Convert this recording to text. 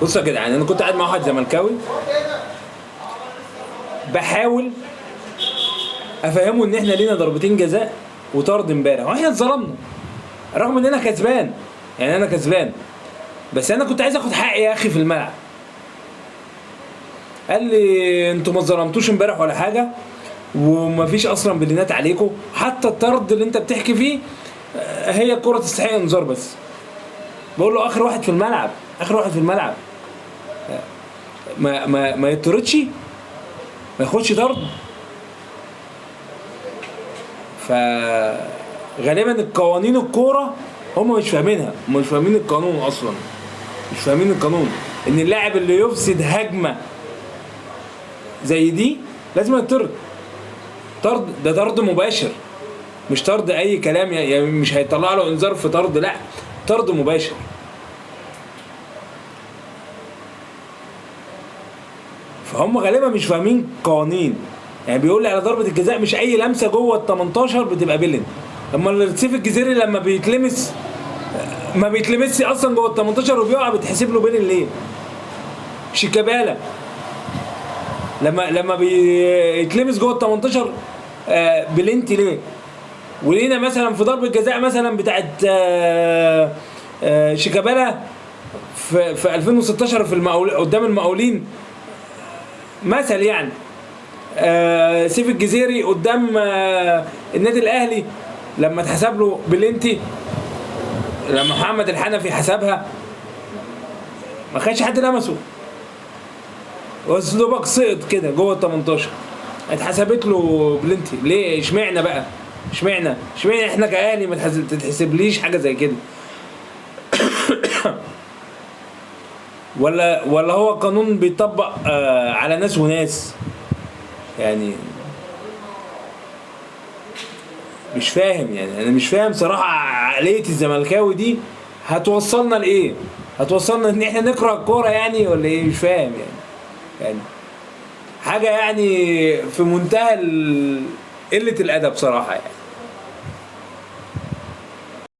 بص يا جدعان، انا كنت قاعد مع واحد زملكاوي بحاول افهمه ان احنا لينا ضربتين جزاء وطرد امبارح واحنا اتظلمنا رغم ان انا كسبان. يعني انا كسبان بس انا كنت عايز اخد حقي يا اخي في الملعب. قال لي انتوا ما اتظلمتوش امبارح ولا حاجه ومفيش اصلا بلينات عليكم، حتى الطرد اللي انت بتحكي فيه هي الكره تستحق انذار بس. بقول له اخر واحد في الملعب، اخر واحد في الملعب ما يطردش، ما ياخدش طرد. فغالبا القوانين الكوره هم مش فاهمينها، هم مش فاهمين القانون اصلا، مش فاهمين القانون ان اللاعب اللي يفسد هجمه زي دي لازم يطرد. طرد ده طرد مباشر، مش طرد اي كلام، يعني مش هيطلع له انذار في طرد، لا طرد مباشر. فهم غالبا مش فاهمين قوانين. يعني بيقول لي على ضربه الجزاء مش اي لمسه جوه ال 18 بتبقى بيلن. اما سيف الجزيري لما بيتلمس ما بيتلمسش اصلا جوه ال 18 وبيقع بتحسب له بيلن ليه؟ شيكابالا لما بيتلمس جوه ال 18 بلنتي ليه؟ ولينا مثلا في ضربه جزاء مثلا بتاعت شيكابالا في 2016 في قدام المقاولين مثل يعني. سيف الجزيري قدام النادي الاهلي لما اتحسب له بلنتي، لما محمد الحنفي حسبها ما كانش حد لمسه، وسلوبك سقط كده جوه ال 18 اتحسبت له بلنتي ليه؟ اشمعنى بقى؟ اشمعنى احنا كاهلي ما تتحسبليش حاجه زي كده؟ ولا هو قانون بيطبق على ناس وناس؟ يعني مش فاهم. يعني انا مش فاهم صراحه عقليه الزملكاوي دي هتوصلنا لايه؟ هتوصلنا ان احنا نكره الكوره يعني ولا ايه؟ مش فاهم يعني حاجه يعني في منتهى قله الادب صراحه يعني.